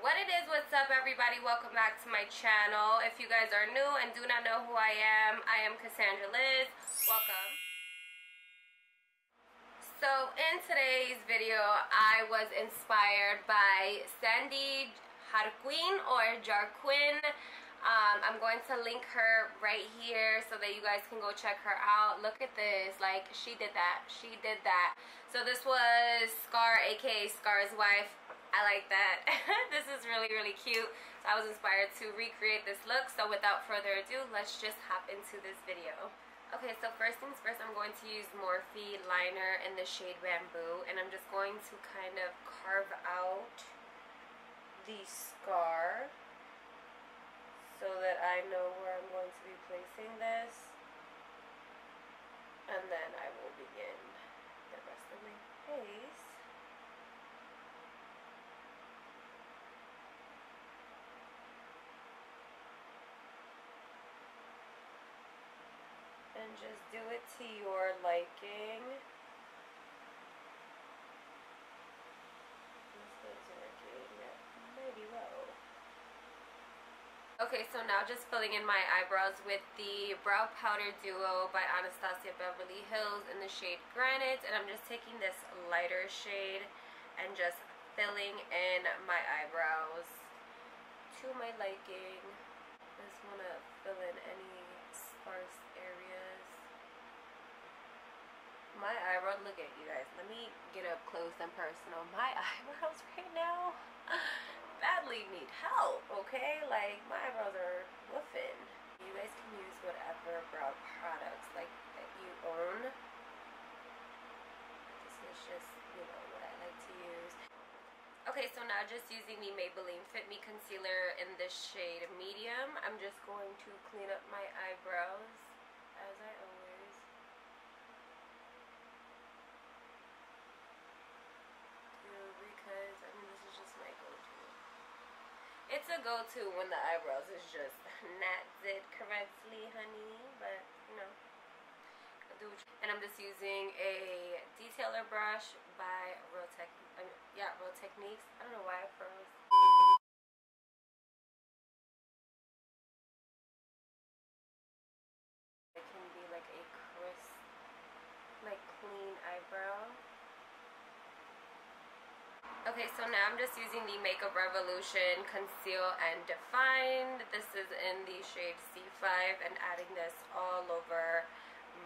What it is, what's up everybody, welcome back to my channel. If you guys are new and do not know who I am Cassandra Liz. Welcome. So in today's video I was inspired by Sandy Jarquin or Jarquin. I'm going to link her right here so that you guys can go check her out. Look at this, like she did that. So this was Scar, aka Scar's wife. I like that. This is really cute. So I was inspired to recreate this look. So without further ado, let's just hop into this video. Okay, so first things first, I'm going to use Morphe liner in the shade Bamboo, and I'm just going to kind of carve out the scar so that I know where I'm going to be placing this, and then I will begin the rest of my face. And just do it to your liking. This is working maybe low. Okay, so now just filling in my eyebrows with the Brow Powder Duo by Anastasia Beverly Hills in the shade Granite. And I'm just taking this lighter shade and just filling in my eyebrows to my liking. Just want to fill in any sparse areas. My eyebrows, look at you guys. Let me get up close and personal. My eyebrows right now badly need help, okay? Like, my eyebrows are woofing. You guys can use whatever brow products like that you own. This is just, you know, what I like to use. Okay, so now just using the Maybelline Fit Me Concealer in this shade Medium, I'm just going to clean up my eyebrows as I always do, because I mean this is just my go-to. It's a go-to when the eyebrows is just not did correctly, honey, but you know. And I'm just using a detailer brush by Real Techniques. I don't know why I froze. It can be like a crisp, like clean eyebrow. Okay, so now I'm just using the Makeup Revolution Conceal and Define. This is in the shade C5 and adding this all over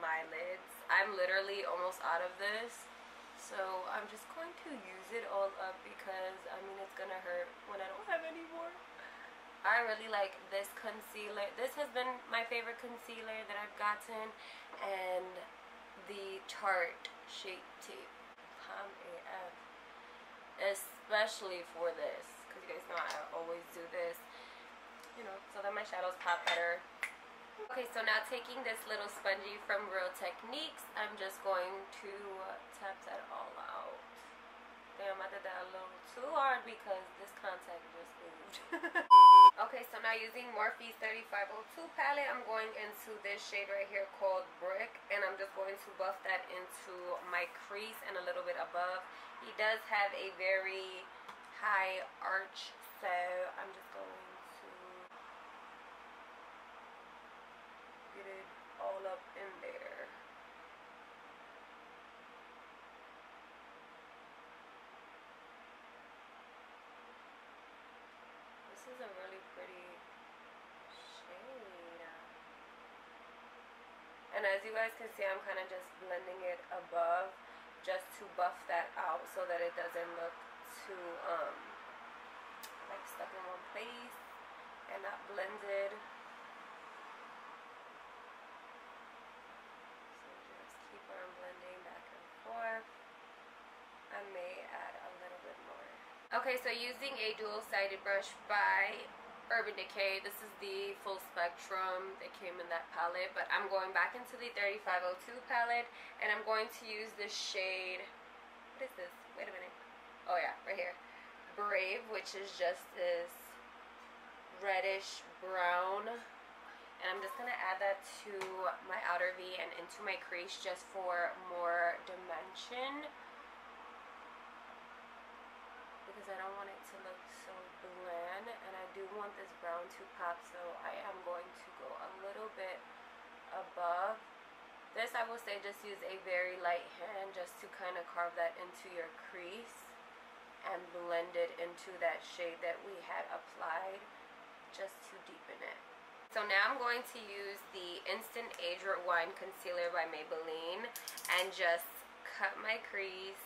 my lids. I'm literally almost out of this, so I'm just going to use it all up because I mean it's gonna hurt when I don't have any more. I really like this concealer. This has been my favorite concealer that I've gotten, and the Tarte Shape Tape AF, especially for this, because you guys know I always do this, you know, so that my shadows pop better. Okay, so now taking this little spongy from Real Techniques, I'm just going to tap that all out. Damn, I did that a little too hard because this contact just moved. Okay, so now using Morphe's 3502 palette, I'm going into this shade right here called Brick, and I'm just going to buff that into my crease and a little bit above. He does have a very high arch, so I'm just going to get it all up in there. This is a really pretty shade. And as you guys can see, I'm kind of just blending it above just to buff that out so that it doesn't look too like stuck in one place and not blended. Keep on blending back and forth. I may add a little bit more. Okay, so using a dual-sided brush by Urban Decay. This is the full spectrum that came in that palette, but I'm going back into the 3502 palette, and I'm going to use this shade. What is this? Wait a minute. Oh yeah, right here. Brave, which is just this reddish brown. And I'm just going to add that to my outer V and into my crease just for more dimension, because I don't want it to look so bland. want this brown to pop, so I am going to go a little bit above. This, I will say, just use a very light hand just to kind of carve that into your crease and blend it into that shade that we had applied, just to deepen it. So now I'm going to use the Instant Age Rewind Concealer by Maybelline and just cut my crease.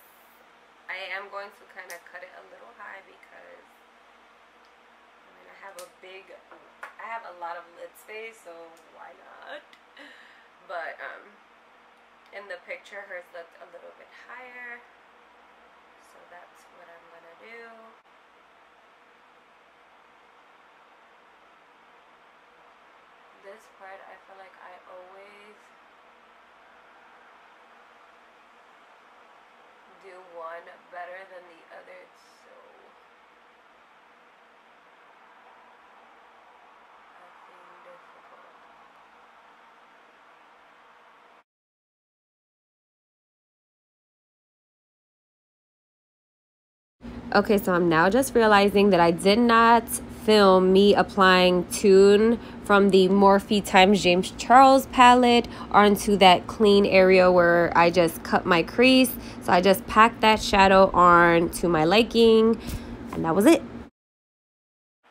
I am going to kind of cut it a little high because I have a lot of lid space, so why not? But in the picture, hers looked a little bit higher, so that's what I'm gonna do. This part, I feel like I always do one better than the other. It's so effing difficult. Okay, so I'm now just realizing that I did not film me applying Tune from the Morphe times James Charles palette onto that clean area where I just cut my crease. So I just packed that shadow on to my liking, and that was it.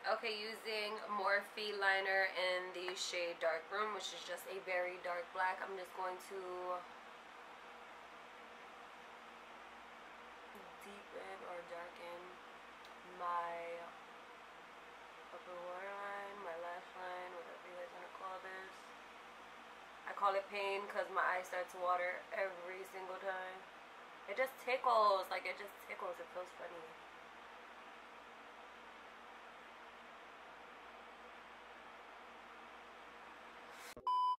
Okay, using Morphe liner in the shade Dark Room, which is just a very dark black, I'm just going to deepen or darken my upper waterline, my lash line, whatever you guys want to call this. I call it pain because my eye starts to water every single time. It just tickles, like it just tickles, it feels funny.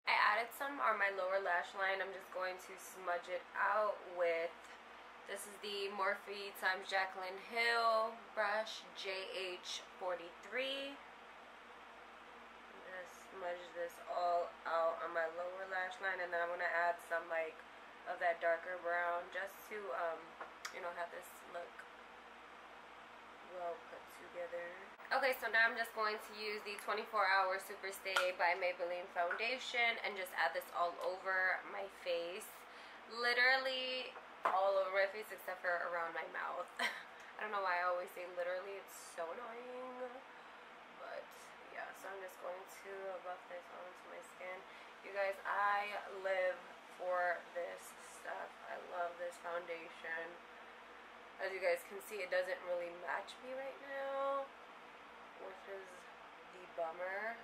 I added some on my lower lash line. I'm just going to smudge it out with, this is the Morphe times Jaclyn Hill brush JH43. Just smudge this all out on my lower lash line, and then I'm going to add some like of that darker brown just to you know, have this look well put together. Okay, so now I'm just going to use the 24-Hour Superstay by Maybelline foundation and just add this all over my face. Literally all over my face except for around my mouth. I don't know why I always say literally, it's so annoying. But yeah, so I'm just going to buff this onto my skin. You guys, I live for this stuff. I love this foundation. As you guys can see, it doesn't really match me right now, which is the bummer,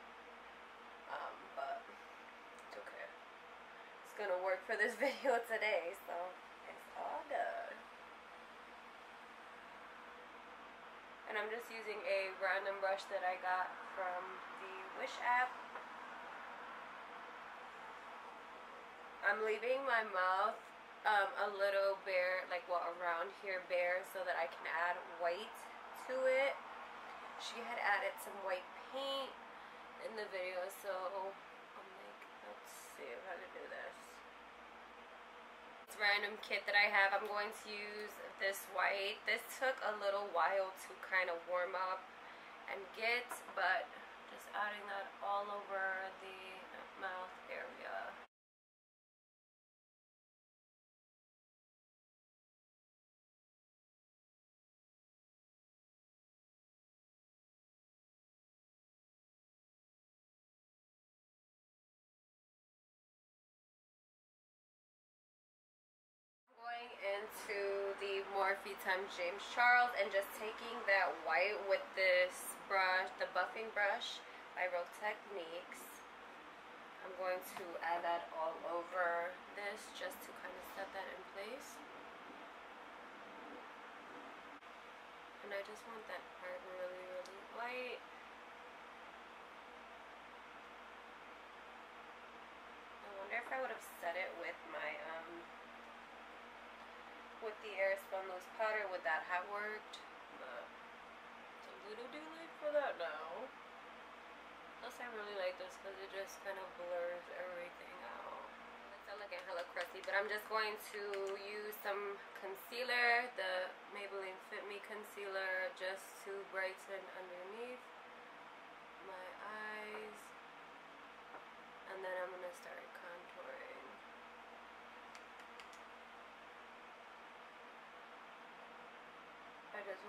but it's okay. It's gonna work for this video today, so it's all good. And I'm just using a random brush that I got from the Wish app. I'm leaving my mouth a little bare, like around here bare, so that I can add white to it. She had added some white paint in the video, so I'm like, let's see how to do this. This random kit that I have, I'm going to use this white. This took a little while to kind of warm up and get, but just adding that all over the mouth area. Going into the Morphe times James Charles and just taking that white with this brush, the buffing brush by Real Techniques. I'm going to add that all over this just to kind of set that in place. And I just want that part really, really white. I wonder if I would have set it with my with the Airspun loose powder, would that have worked? But it's a little too late for that now. Plus I really like this because it just kind of blurs everything out. It's looking hella crusty, but I'm just going to use some concealer, the Maybelline Fit Me concealer, just to brighten underneath.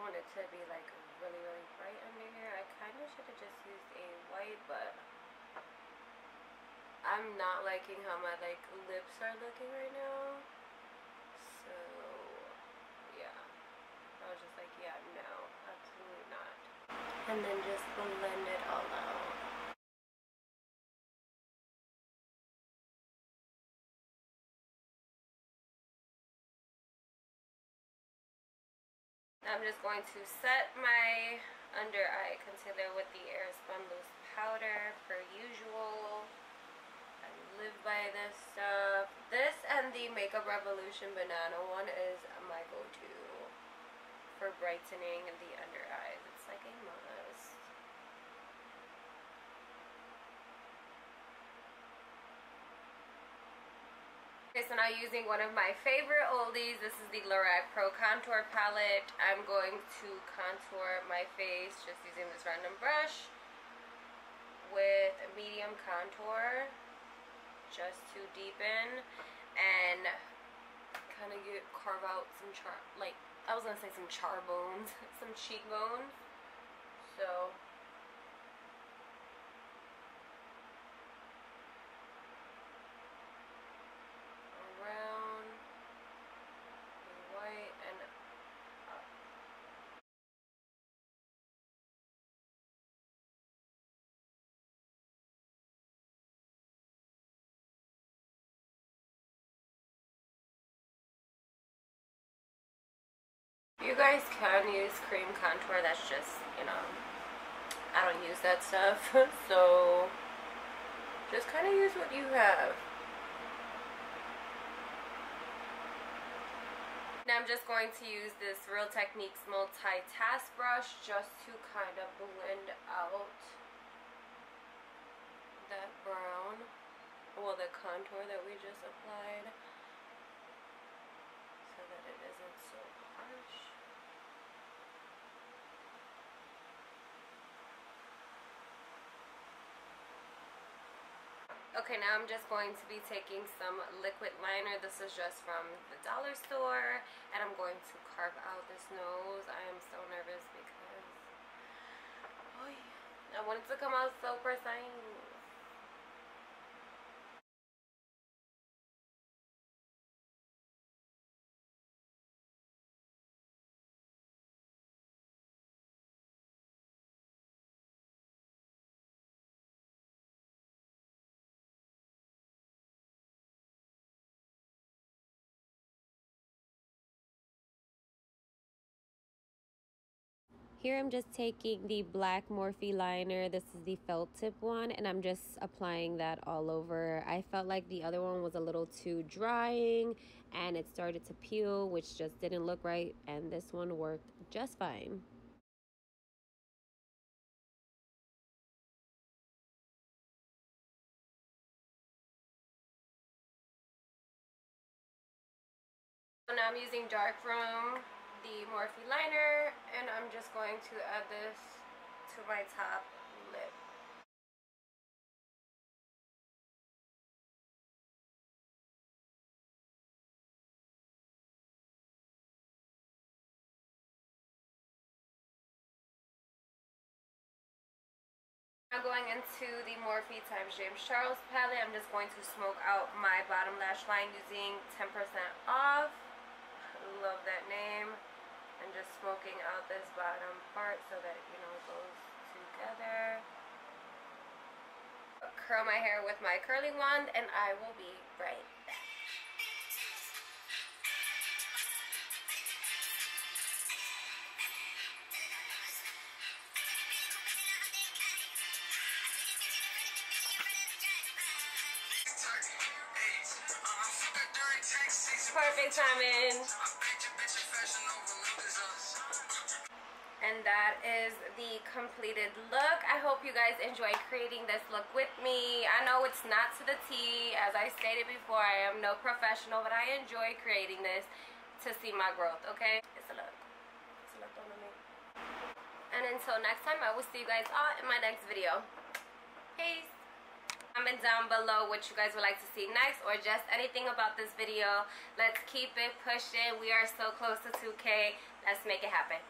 want it to be like really, really bright under here. I kind of should have just used a white, but I'm not liking how my like lips are looking right now. So yeah, I was just like, yeah, no, absolutely not. And then just blend it all out. I'm just going to set my under eye concealer with the Airspun Loose Powder per usual. I live by this stuff. This and the Makeup Revolution Banana one is my go-to for brightening the under eyes. It's like a must. Okay, so now using one of my favorite oldies, this is the Lorac Pro Contour Palette. I'm going to contour my face just using this random brush with medium contour just to deepen and kind of carve out some I was gonna say some char bones, some cheekbones. So around the white and up. You guys can use cream contour, that's just, you know, I don't use that stuff, so just kind of use what you have. Now I'm just going to use this Real Techniques multi-task brush just to kind of blend out that brown, well, the contour that we just applied, so that it isn't so harsh. Okay, now I'm just going to be taking some liquid liner. This is just from the dollar store, and I'm going to carve out this nose. I am so nervous because I want it to come out so precise. Here I'm just taking the black Morphe liner. This is the felt tip one, and I'm just applying that all over. I felt like the other one was a little too drying and it started to peel, which just didn't look right, and this one worked just fine. So now I'm using Dark Room, the Morphe liner, and I'm just going to add this to my top lip. Now going into the Morphe times James Charles palette, I'm just going to smoke out my bottom lash line using 10% off. Love that name. And just smoking out this bottom part so that, you know, it goes together. Curl my hair with my curling wand, and I will be right back. Perfect timing. And that is the completed look. I hope you guys enjoyed creating this look with me. I know it's not to the T. As I stated before, I am no professional, but I enjoy creating this to see my growth, okay? It's a look. It's a look on me. And until next time, I will see you guys all in my next video. Peace. Comment down below what you guys would like to see next, or just anything about this video. Let's keep it pushing. We are so close to 2K. Let's make it happen.